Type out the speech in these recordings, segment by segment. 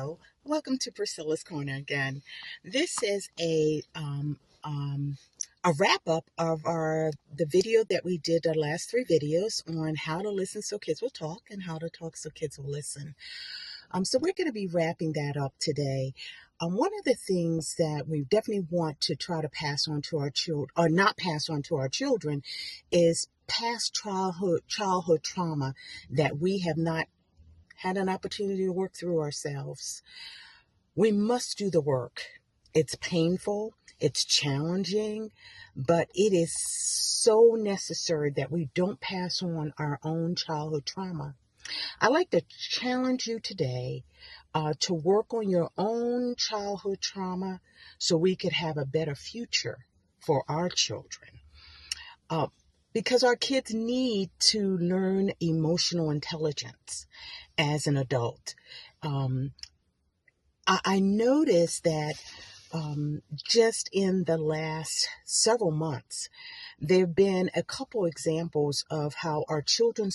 Hello, welcome to Priscilla's Corner again. This is a wrap up of the video that we did, the last three videos on how to listen so kids will talk and how to talk so kids will listen. So we're going to be wrapping that up today. One of the things that we definitely want to try to pass on to our children, or not pass on to our children, is past childhood trauma that we have not had an opportunity to work through ourselves. We must do the work. It's painful, it's challenging, but it is so necessary that we don't pass on our own childhood trauma. I'd like to challenge you today to work on your own childhood trauma so we could have a better future for our children. Because our kids need to learn emotional intelligence as an adult. I noticed that just in the last several months, there have been a couple examples of how our children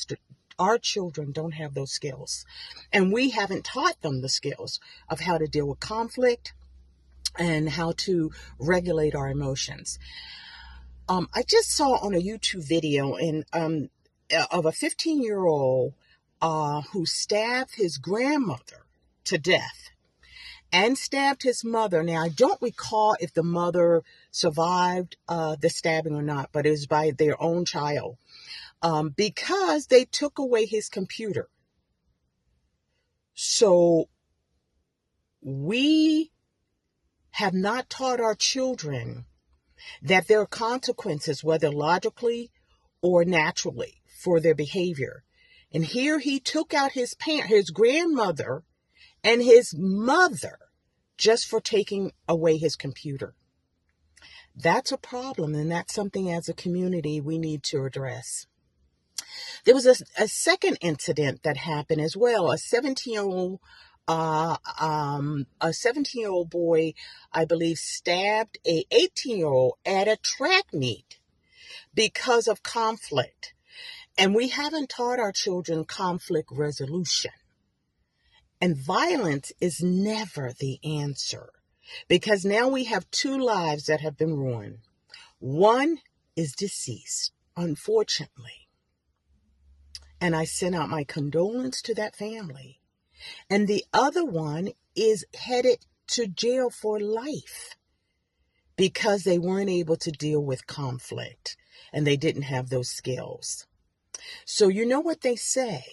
don't have those skills. And we haven't taught them the skills of how to deal with conflict and how to regulate our emotions. I just saw on a YouTube video of a 15-year-old who stabbed his grandmother to death and stabbed his mother. Now, I don't recall if the mother survived the stabbing or not, but it was by their own child because they took away his computer. So we have not taught our children that there are consequences, whether logically or naturally, for their behavior. And here he took out his grandmother and his mother just for taking away his computer. That's a problem, and that's something as a community we need to address. There was a second incident that happened as well. A 17-year-old boy, I believe, stabbed a 18-year-old at a track meet because of conflict. And we haven't taught our children conflict resolution. And violence is never the answer, because now we have two lives that have been ruined. One is deceased, unfortunately. And I send out my condolence to that family. And the other one is headed to jail for life because they weren't able to deal with conflict and they didn't have those skills. So you know what they say?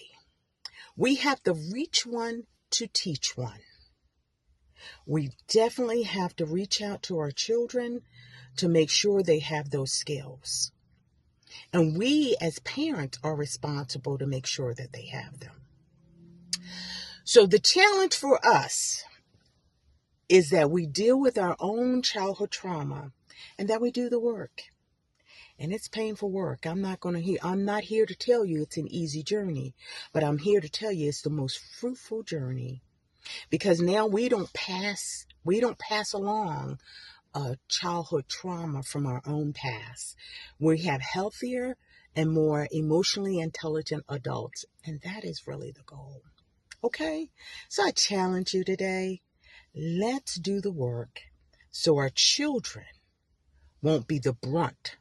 We have to reach one to teach one. We definitely have to reach out to our children to make sure they have those skills. And we as parents are responsible to make sure that they have them. So the challenge for us is that we deal with our own childhood trauma and that we do the work. And it's painful work. I'm not here to tell you it's an easy journey, but I'm here to tell you it's the most fruitful journey, because now we don't pass along childhood trauma from our own past. We have healthier and more emotionally intelligent adults, and that is really the goal. Okay? So I challenge you today. Let's do the work so our children won't be the brunt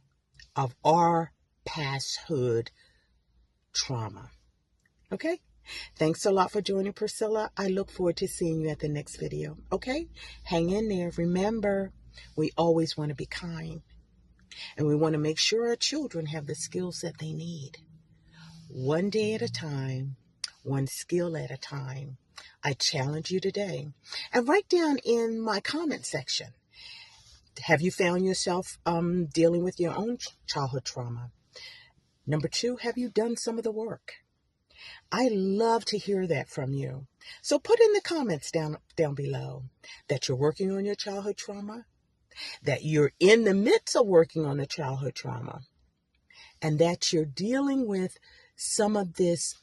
of our pasthood trauma. Okay? Thanks a lot for joining, Priscilla. I look forward to seeing you at the next video. Okay? Hang in there. Remember, we always want to be kind. And we want to make sure our children have the skills that they need. One day at a time, one skill at a time. I challenge you today. And write down in my comment section, have you found yourself dealing with your own childhood trauma? Number 2, have you done some of the work? I love to hear that from you. So put in the comments down below that you're working on your childhood trauma, that you're in the midst of working on the childhood trauma, and that you're dealing with some of this,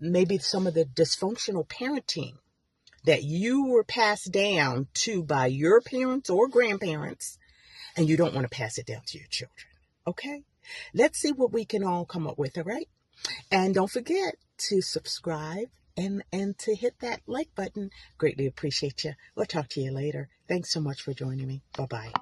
maybe some of the dysfunctional parenting that you were passed down to by your parents or grandparents, and you don't want to pass it down to your children. Okay? Let's see what we can all come up with, all right? And don't forget to subscribe, and to hit that like button. Greatly appreciate you. We'll talk to you later. Thanks so much for joining me. Bye-bye.